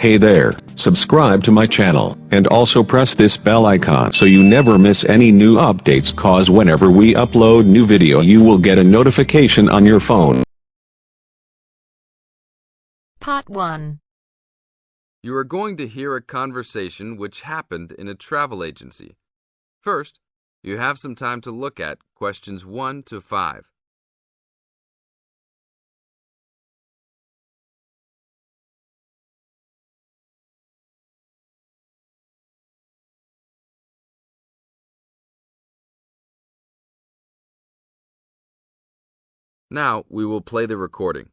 Hey there, subscribe to my channel, and also press this bell icon so you never miss any new updates, cause whenever we upload new video you will get a notification on your phone. Part 1. You are going to hear a conversation which happened in a travel agency. First, you have some time to look at questions 1 to 5. Now we will play the recording.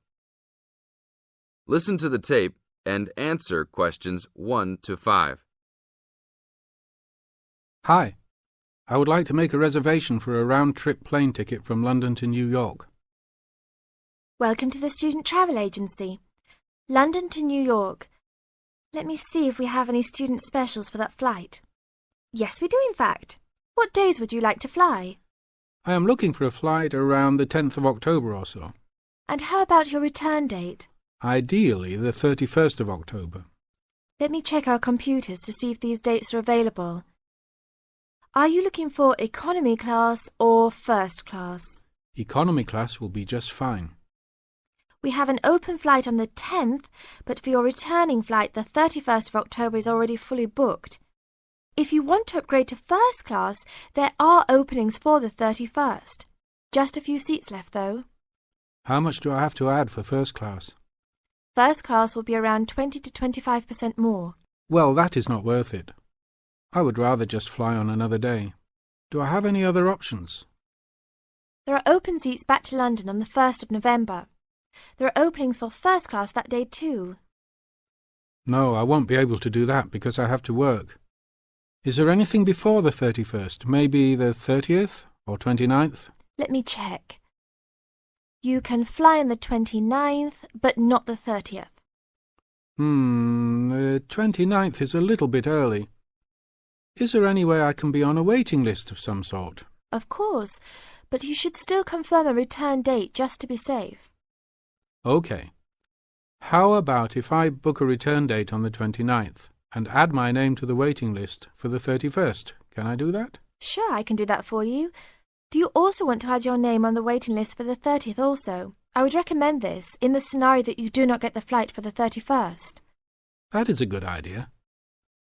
Listen to the tape and answer questions 1 to 5. Hi, I would like to make a reservation for a round-trip plane ticket from London to New York. Welcome to the Student Travel Agency. London to New York. Let me see if we have any student specials for that flight. Yes, we do in fact. What days would you like to fly? I am looking for a flight around the 10th of October or so. And how about your return date? Ideally, the 31st of October. Let me check our computers to see if these dates are available. Are you looking for economy class or first class? Economy class will be just fine. We have an open flight on the 10th, but for your returning flight, the 31st of October is already fully booked. If you want to upgrade to first class, there are openings for the 31st. Just a few seats left, though. How much do I have to add for first class? First class will be around 20 to 25% more. Well, that is not worth it. I would rather just fly on another day. Do I have any other options? There are open seats back to London on the 1st of November. There are openings for first class that day too. No, I won't be able to do that because I have to work. Is there anything before the 31st? Maybe the 30th or 29th? Let me check. You can fly on the 29th, but not the 30th. The 29th is a little bit early. Is there any way I can be on a waiting list of some sort? Of course, but you should still confirm a return date just to be safe. OK. How about if I book a return date on the 29th and add my name to the waiting list for the 31st? Can I do that? Sure, I can do that for you. Do you also want to add your name on the waiting list for the 30th also? I would recommend this in the scenario that you do not get the flight for the 31st. That is a good idea.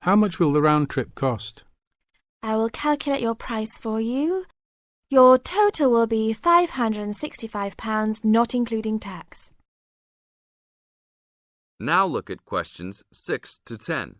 How much will the round trip cost? I will calculate your price for you. Your total will be £565, not including tax. Now look at questions 6 to 10.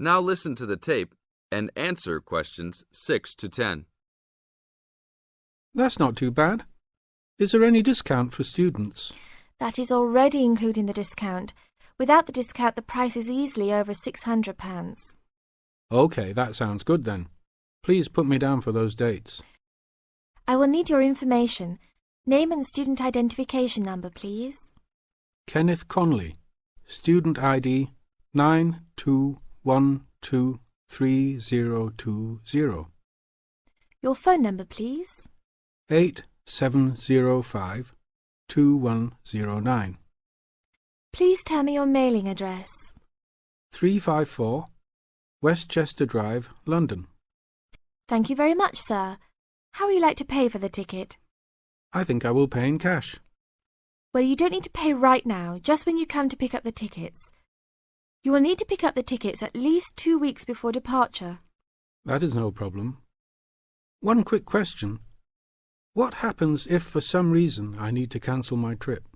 Now listen to the tape and answer questions 6 to 10. That's not too bad. Is there any discount for students? That is already including the discount. Without the discount, the price is easily over £600. OK, that sounds good then. Please put me down for those dates. I will need your information. Name and student identification number, please. Kenneth Conley, student ID 92123020. Your phone number, please. 87052109. Please tell me your mailing address. 354 Westchester Drive, London. Thank you very much, sir. How would you like to pay for the ticket? I think I will pay in cash. Well, you don't need to pay right now, just when you come to pick up the tickets. You will need to pick up the tickets at least 2 weeks before departure. That is no problem. One quick question. What happens if for some reason I need to cancel my trip?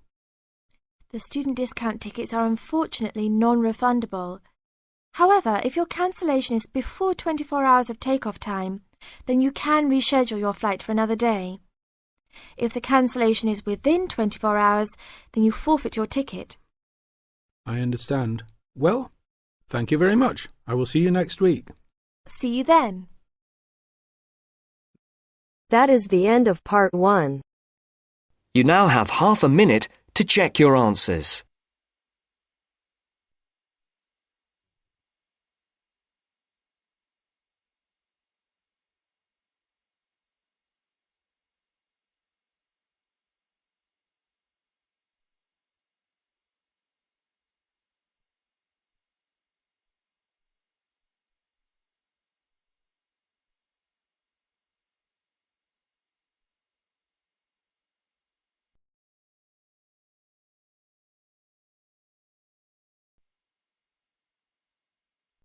The student discount tickets are unfortunately non-refundable. However, if your cancellation is before 24 hours of takeoff time, then you can reschedule your flight for another day. If the cancellation is within 24 hours, then you forfeit your ticket. I understand. Well, thank you very much. I will see you next week. See you then. That is the end of part 1. You now have half a minute to check your answers.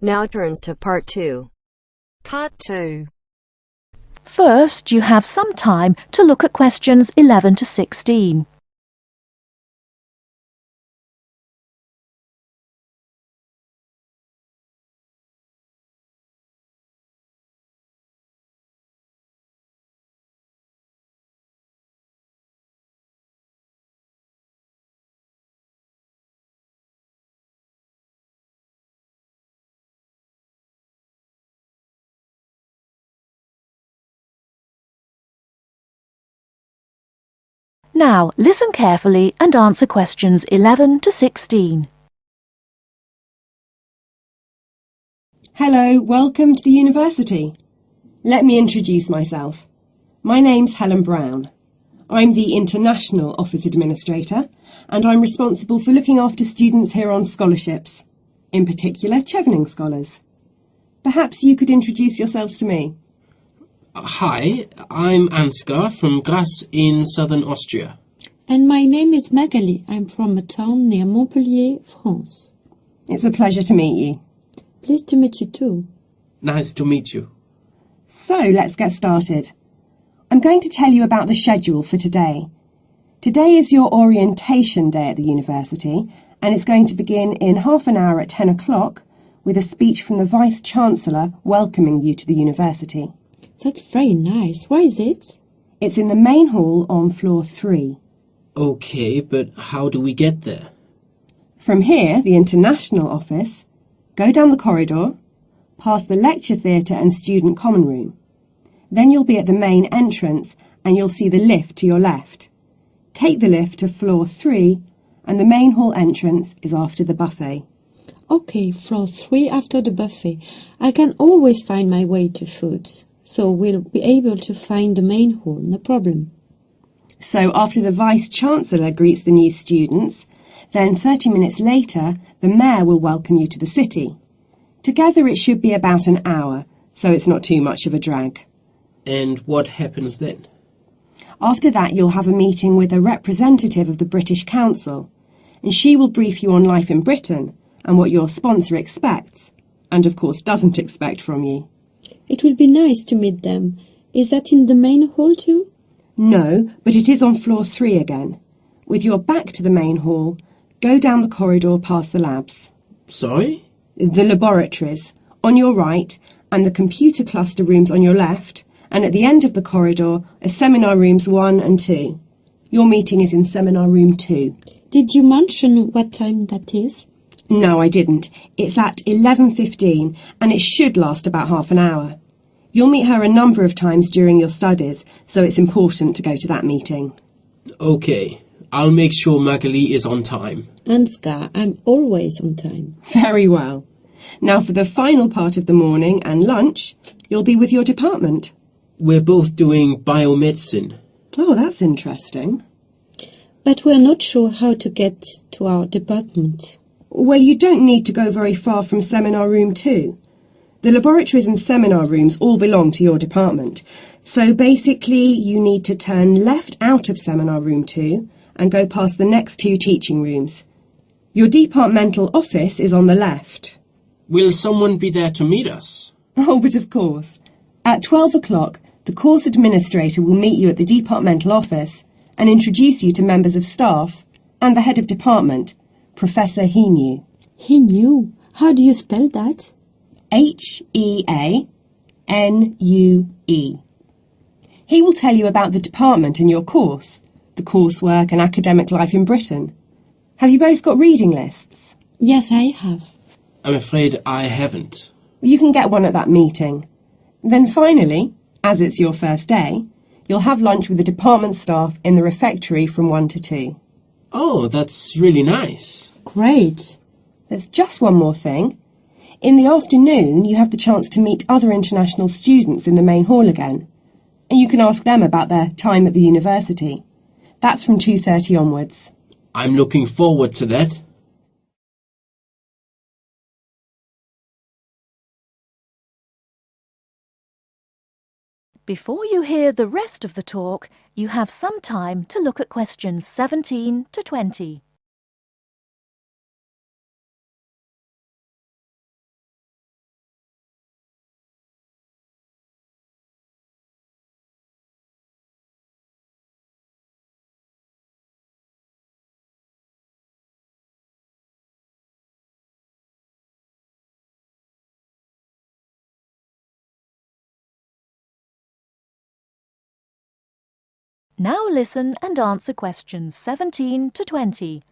Now turns to part 2. Part 2. First, you have some time to look at questions 11 to 16. Now, listen carefully and answer questions 11 to 16. Hello, welcome to the university. Let me introduce myself. My name's Helen Brown. I'm the International Office Administrator and I'm responsible for looking after students here on scholarships, in particular Chevening scholars. Perhaps you could introduce yourselves to me. Hi, I'm Ansgar from Grasse in southern Austria. And my name is Magali. I'm from a town near Montpellier, France. It's a pleasure to meet you. Pleased to meet you too. Nice to meet you. So, let's get started. I'm going to tell you about the schedule for today. Today is your orientation day at the university, and it's going to begin in half an hour at 10 o'clock with a speech from the Vice-Chancellor welcoming you to the university. That's very nice. Where is it? It's in the main hall on floor 3. Okay, but how do we get there? From here, the international office, go down the corridor, past the lecture theatre and student common room. Then you'll be at the main entrance and you'll see the lift to your left. Take the lift to floor 3 and the main hall entrance is after the buffet. Okay, floor 3 after the buffet. I can always find my way to food. So we'll be able to find the main hall, no problem. So after the Vice-Chancellor greets the new students, then 30 minutes later, the Mayor will welcome you to the city. Together it should be about an hour, so it's not too much of a drag. And what happens then? After that, you'll have a meeting with a representative of the British Council, and she will brief you on life in Britain and what your sponsor expects, and of course doesn't expect from you. It will be nice to meet them. Is that in the main hall too? No, but it is on floor 3 again. With your back to the main hall, go down the corridor past the labs. Sorry? The laboratories, on your right, and the computer cluster rooms on your left, and at the end of the corridor are seminar rooms 1 and 2. Your meeting is in seminar room 2. Did you mention what time that is? No, I didn't. It's at 11:15 and it should last about half an hour. You'll meet her a number of times during your studies, so it's important to go to that meeting. Okay, I'll make sure Magali is on time. Ansgar, I'm always on time. Very well. Now for the final part of the morning and lunch, you'll be with your department. We're both doing biomedicine. Oh, that's interesting. But we're not sure how to get to our department. Well, you don't need to go very far from seminar room 2. The laboratories and seminar rooms all belong to your department. So basically, you need to turn left out of seminar room 2 and go past the next 2 teaching rooms. Your departmental office is on the left. Will someone be there to meet us? Oh, but of course. At 12 o'clock, the course administrator will meet you at the departmental office and introduce you to members of staff, and the head of department, Professor He knew. He knew. How do you spell that? Heanue. He will tell you about the department and your course, the coursework and academic life in Britain. Have you both got reading lists? Yes, I have. I'm afraid I haven't. You can get one at that meeting. Then finally, as it's your first day, you'll have lunch with the department staff in the refectory from 1 to 2. Oh, that's really nice. Great. There's just one more thing. In the afternoon, you have the chance to meet other international students in the main hall again. And you can ask them about their time at the university. That's from 2:30 onwards. I'm looking forward to that. Before you hear the rest of the talk, you have some time to look at questions 17 to 20. Now listen and answer questions 17 to 20.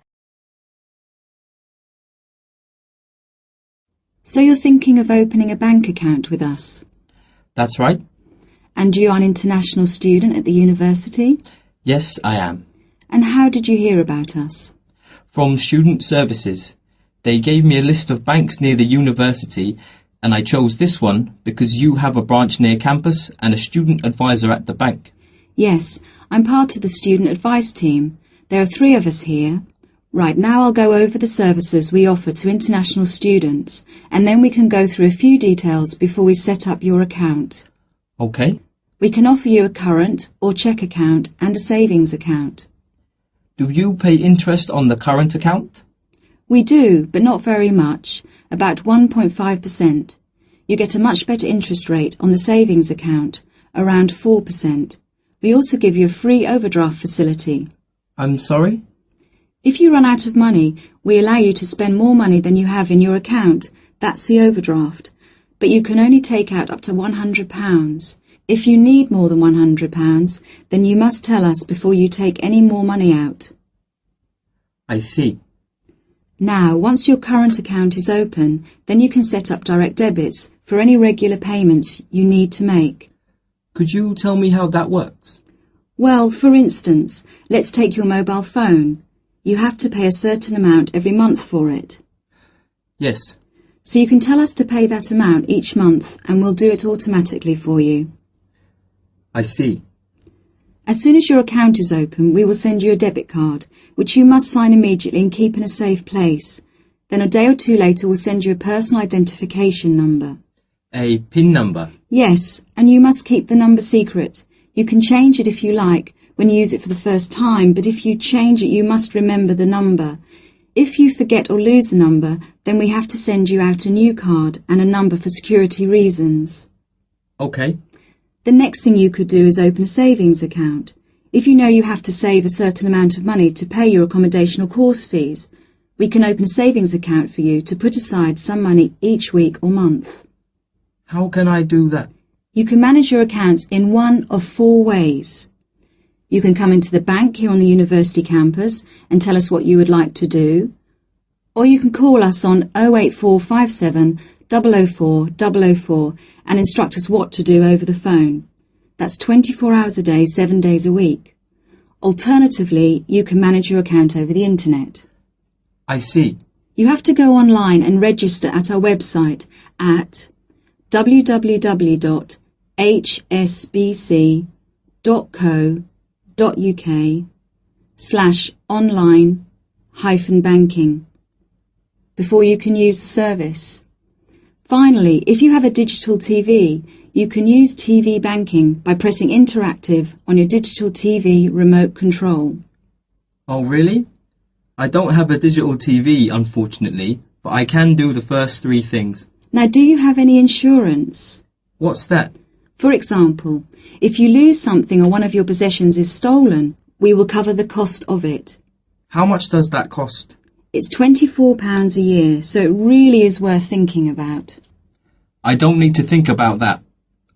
So you're thinking of opening a bank account with us? That's right. And you are an international student at the university? Yes, I am. And how did you hear about us? From Student Services. They gave me a list of banks near the university, and I chose this one because you have a branch near campus and a student advisor at the bank. Yes, I'm part of the student advice team. There are 3 of us here. Right, now I'll go over the services we offer to international students, and then we can go through a few details before we set up your account. Okay. We can offer you a current or cheque account and a savings account. Do you pay interest on the current account? We do, but not very much, about 1.5%. You get a much better interest rate on the savings account, around 4%. We also give you a free overdraft facility. I'm sorry? If you run out of money, we allow you to spend more money than you have in your account. That's the overdraft. But you can only take out up to £100. If you need more than £100, then you must tell us before you take any more money out. I see. Now, once your current account is open, then you can set up direct debits for any regular payments you need to make. Could you tell me how that works? Well, for instance, let's take your mobile phone. You have to pay a certain amount every month for it. Yes. So you can tell us to pay that amount each month and we'll do it automatically for you. I see. As soon as your account is open, we will send you a debit card, which you must sign immediately and keep in a safe place. Then a day or 2 later we'll send you a personal identification number. A PIN number? Yes, and you must keep the number secret. You can change it if you like when you use it for the first time, but if you change it you must remember the number. If you forget or lose the number, then we have to send you out a new card and a number for security reasons. Okay. The next thing you could do is open a savings account. If you know you have to save a certain amount of money to pay your accommodation or course fees, we can open a savings account for you to put aside some money each week or month. How can I do that? You can manage your accounts in one of 4 ways. You can come into the bank here on the university campus and tell us what you would like to do, or you can call us on 08457 004 004 and instruct us what to do over the phone. That's 24 hours a day, 7 days a week. Alternatively, you can manage your account over the internet. I see. You have to go online and register at our website at www.hsbc.co.uk/online-banking before you can use the service. Finally, if you have a digital TV, you can use TV banking by pressing interactive on your digital TV remote control. Oh, really? I don't have a digital TV, unfortunately, but I can do the first 3 things. Now, do you have any insurance? What's that? For example, if you lose something or one of your possessions is stolen, we will cover the cost of it. How much does that cost? It's £24 a year, so it really is worth thinking about. I don't need to think about that.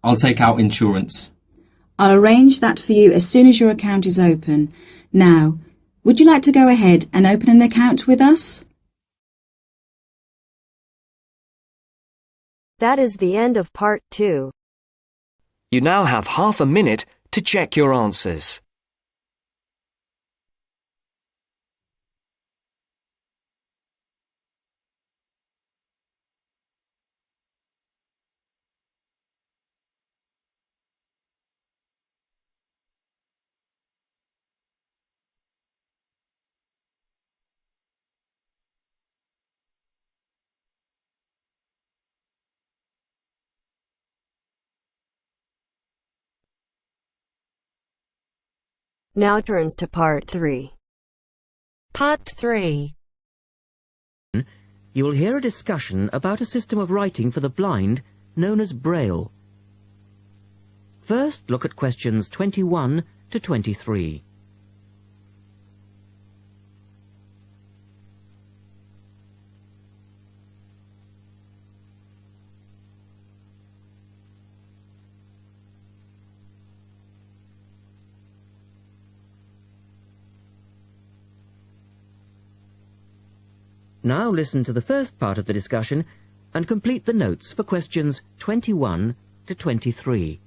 I'll take out insurance. I'll arrange that for you as soon as your account is open. Now, would you like to go ahead and open an account with us? That is the end of part 2. You now have half a minute to check your answers. Now turns to part 3. Part 3. You will hear a discussion about a system of writing for the blind known as Braille. First, look at questions 21 to 23. Now listen to the first part of the discussion and complete the notes for questions 21 to 23.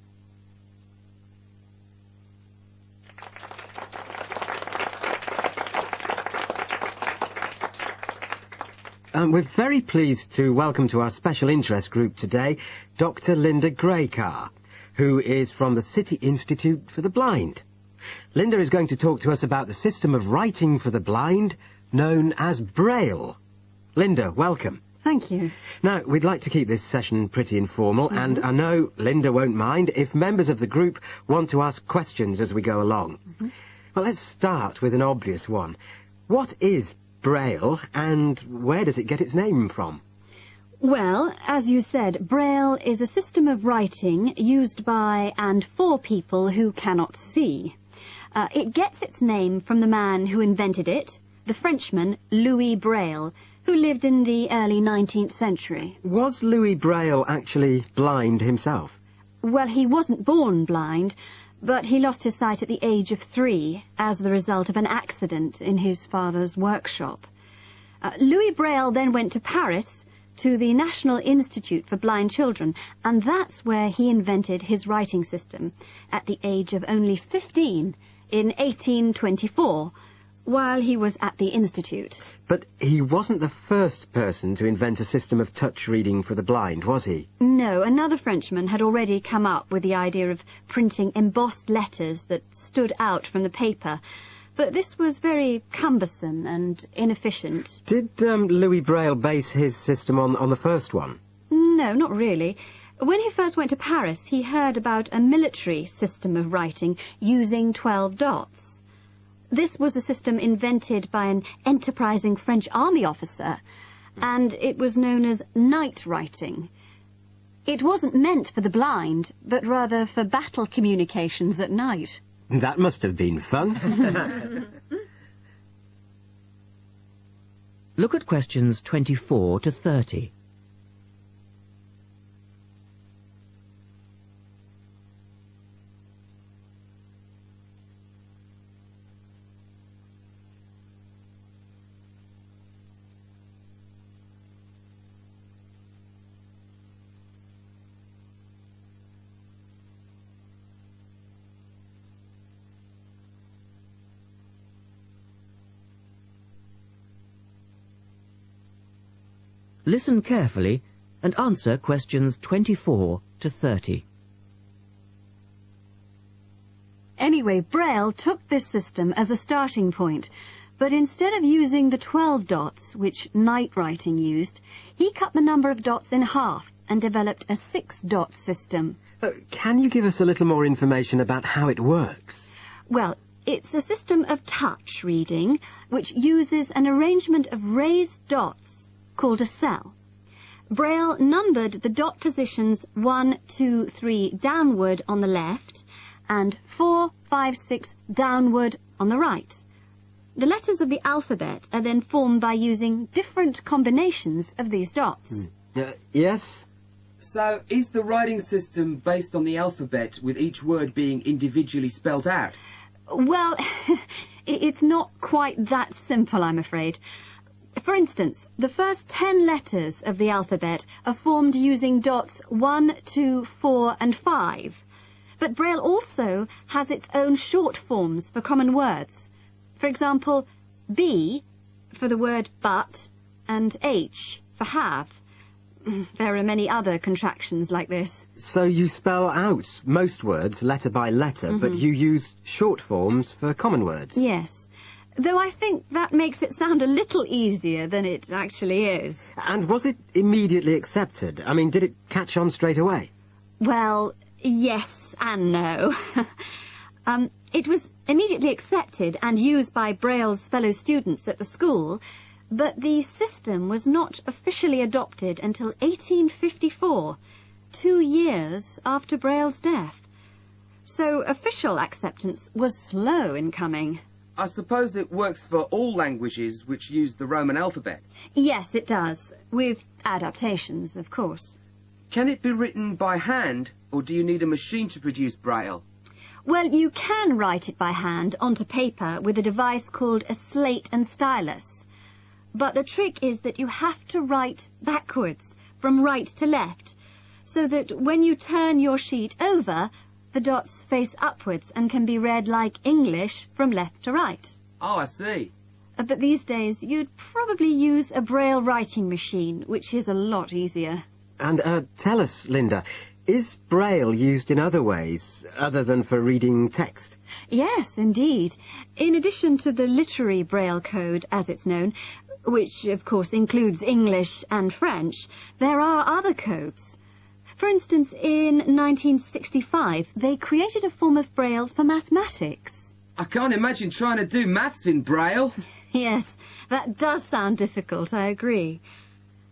We're very pleased to welcome to our special interest group today Dr. Linda Graycar, who is from the City Institute for the Blind. Linda is going to talk to us about the system of writing for the blind known as Braille. Linda, welcome. Thank you. Now, we'd like to keep this session pretty informal, and I know Linda won't mind if members of the group want to ask questions as we go along. Well, let's start with an obvious one. What is Braille, and where does it get its name from? Well, as you said, Braille is a system of writing used by and for people who cannot see. It gets its name from the man who invented it, the Frenchman Louis Braille, who lived in the early 19th century. Was Louis Braille actually blind himself? Well, he wasn't born blind, but he lost his sight at the age of 3 as the result of an accident in his father's workshop. Louis Braille then went to Paris, to the National Institute for Blind Children, and that's where he invented his writing system at the age of only 15 in 1824, while he was at the Institute. But he wasn't the first person to invent a system of touch reading for the blind, was he? No, another Frenchman had already come up with the idea of printing embossed letters that stood out from the paper, but this was very cumbersome and inefficient. Did Louis Braille base his system on the first one? No, not really. When he first went to Paris, he heard about a military system of writing using 12 dots. This was a system invented by an enterprising French army officer, and it was known as night writing. It wasn't meant for the blind, but rather for battle communications at night. That must have been fun. Look at questions 24 to 30. Listen carefully and answer questions 24 to 30. Anyway, Braille took this system as a starting point, but instead of using the 12 dots, which night writing used, he cut the number of dots in half and developed a 6-dot system. Can you give us a little more information about how it works? Well, it's a system of touch reading, which uses an arrangement of raised dots called a cell. Braille numbered the dot positions 1, 2, 3 downward on the left and 4, 5, 6 downward on the right. The letters of the alphabet are then formed by using different combinations of these dots. Yes? So, is the writing system based on the alphabet, with each word being individually spelt out? Well, it's not quite that simple, I'm afraid. For instance, the first 10 letters of the alphabet are formed using dots 1, 2, 4 and 5. But Braille also has its own short forms for common words. For example, B for the word but and H for have. There are many other contractions like this. So you spell out most words letter by letter, but you use short forms for common words? Yes, though I think that makes it sound a little easier than it actually is. And was it immediately accepted? I mean, did it catch on straight away? Well, yes and no. It was immediately accepted and used by Braille's fellow students at the school, but the system was not officially adopted until 1854, 2 years after Braille's death. So official acceptance was slow in coming. I suppose it works for all languages which use the Roman alphabet. Yes, it does, with adaptations, of course. Can it be written by hand, or do you need a machine to produce Braille? Well, you can write it by hand onto paper with a device called a slate and stylus. But the trick is that you have to write backwards, from right to left, so that when you turn your sheet over, the dots face upwards and can be read like English from left to right. Oh, I see. But these days, you'd probably use a Braille writing machine, which is a lot easier. And tell us, Linda, is Braille used in other ways, other than for reading text? Yes, indeed. In addition to the literary Braille code, as it's known, which of course includes English and French, there are other codes. For instance, in 1965, they created a form of Braille for mathematics. I can't imagine trying to do maths in Braille. Yes, that does sound difficult, I agree.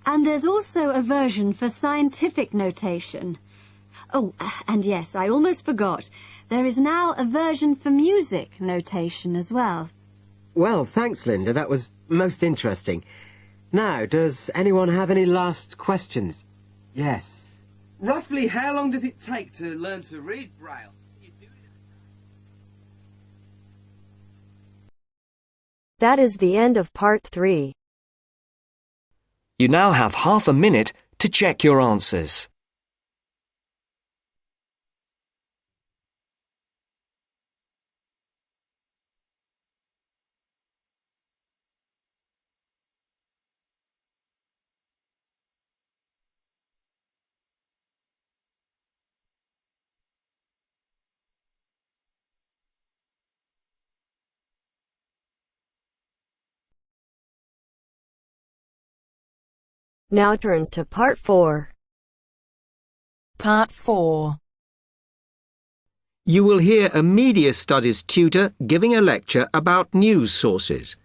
And there's also a version for scientific notation. Oh, and yes, I almost forgot. There is now a version for music notation as well. Well, thanks, Linda. That was most interesting. Now, does anyone have any last questions? Yes. Roughly how long does it take to learn to read Braille? That is the end of part 3. You now have half a minute to check your answers. Now turns to part 4. Part 4. You will hear a media studies tutor giving a lecture about news sources.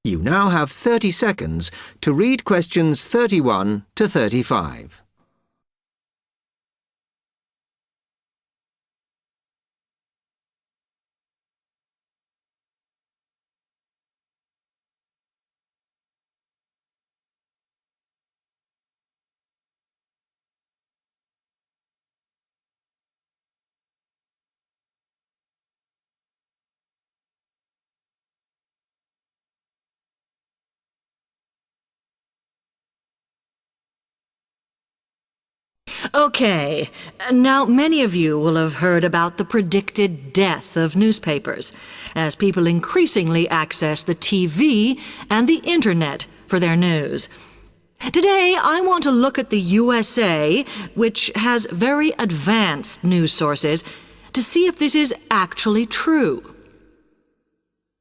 You now have 30 seconds to read questions 31 to 35. Okay, now many of you will have heard about the predicted death of newspapers, as people increasingly access the TV and the Internet for their news. Today, I want to look at the USA, which has very advanced news sources, to see if this is actually true.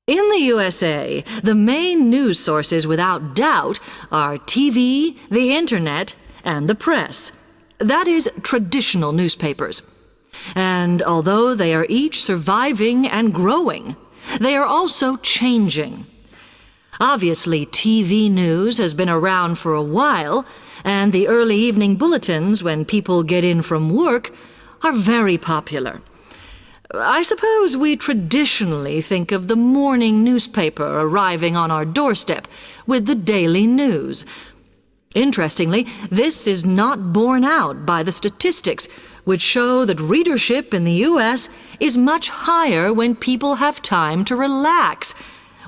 In the USA, the main news sources without doubt are TV, the Internet, and the press. That is, traditional newspapers. And although they are each surviving and growing, they are also changing. Obviously, TV news has been around for a while, and the early evening bulletins, when people get in from work, are very popular. I suppose we traditionally think of the morning newspaper arriving on our doorstep with the daily news. Interestingly, this is not borne out by the statistics, which show that readership in the U.S. is much higher when people have time to relax,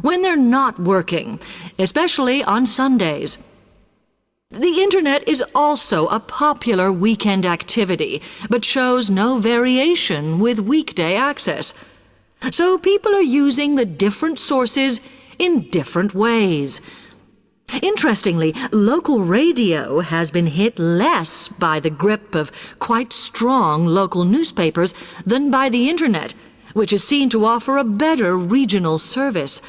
when they're not working, especially on Sundays. The Internet is also a popular weekend activity, but shows no variation with weekday access. So people are using the different sources in different ways. Interestingly, local radio has been hit less by the grip of quite strong local newspapers than by the Internet, which is seen to offer a better regional service.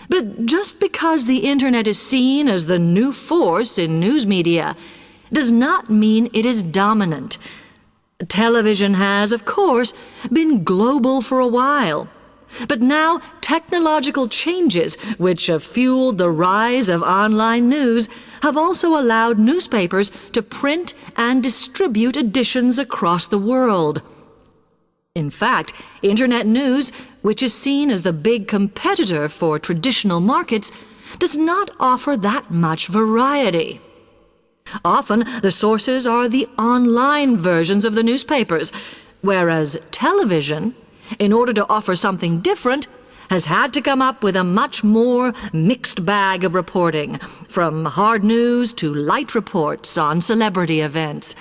But just because the Internet is seen as the new force in news media does not mean it is dominant. Television has, of course, been global for a while. But now technological changes, which have fueled the rise of online news, have also allowed newspapers to print and distribute editions across the world. In fact, Internet news, which is seen as the big competitor for traditional markets, does not offer that much variety. Often, the sources are the online versions of the newspapers, whereas television, in order to offer something different, has had to come up with a much more mixed bag of reporting, from hard news to light reports on celebrity events.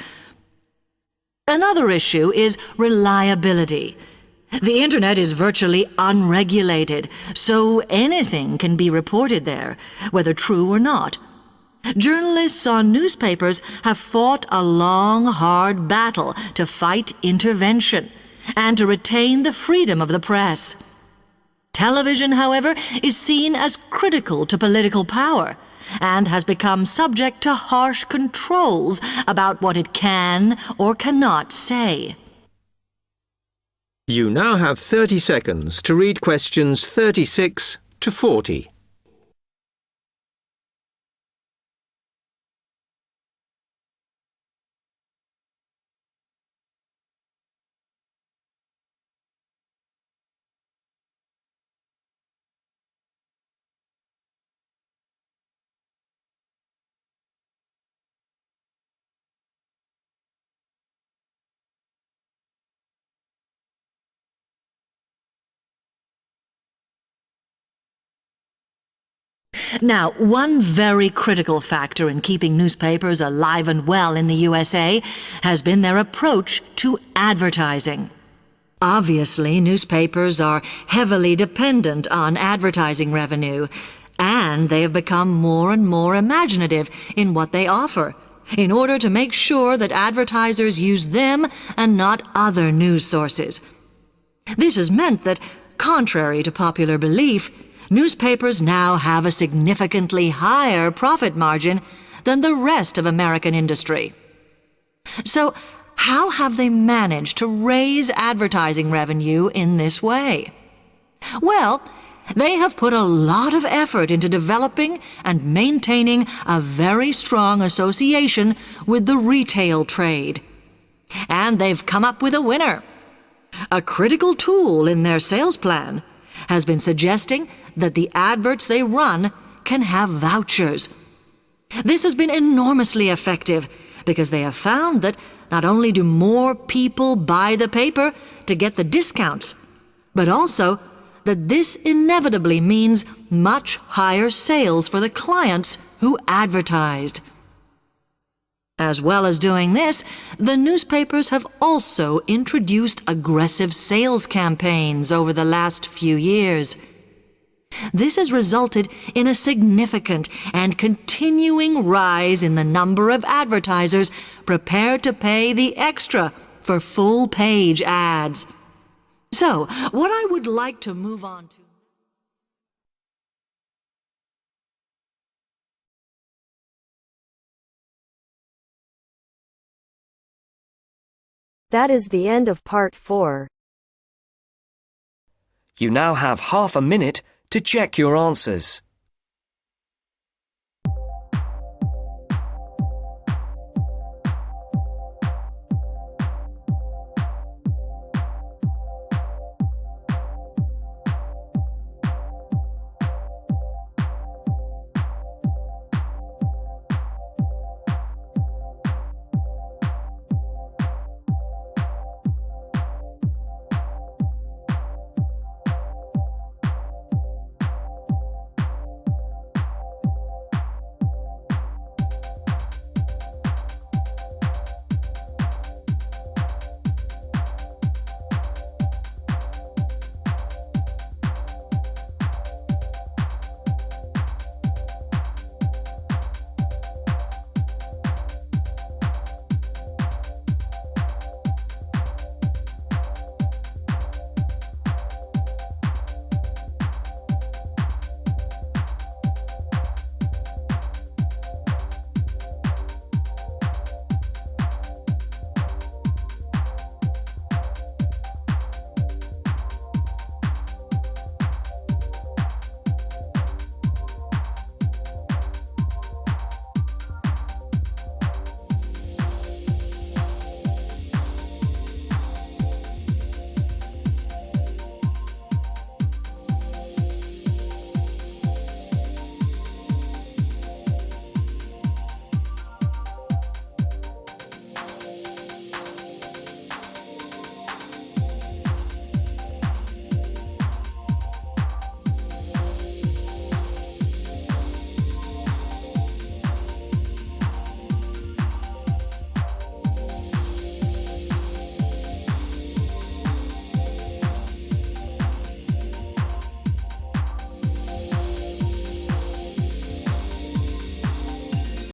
Another issue is reliability. The Internet is virtually unregulated, so anything can be reported there, whether true or not. Journalists on newspapers have fought a long, hard battle to fight intervention and to retain the freedom of the press. Television, however, is seen as critical to political power and has become subject to harsh controls about what it can or cannot say. You now have 30 seconds to read questions 36 to 40. Now, one very critical factor in keeping newspapers alive and well in the USA has been their approach to advertising. Obviously, newspapers are heavily dependent on advertising revenue, and they have become more and more imaginative in what they offer, in order to make sure that advertisers use them and not other news sources. This has meant that, contrary to popular belief, newspapers now have a significantly higher profit margin than the rest of American industry. So, how have they managed to raise advertising revenue in this way? Well, they have put a lot of effort into developing and maintaining a very strong association with the retail trade. And they've come up with a winner. A critical tool in their sales plan has been suggesting that the adverts they run can have vouchers. This has been enormously effective because they have found that not only do more people buy the paper to get the discounts, but also that this inevitably means much higher sales for the clients who advertised. As well as doing this, the newspapers have also introduced aggressive sales campaigns over the last few years. This has resulted in a significant and continuing rise in the number of advertisers prepared to pay the extra for full-page ads. So, what I would like to move on to... That is the end of part 4. You now have half a minute to check your answers.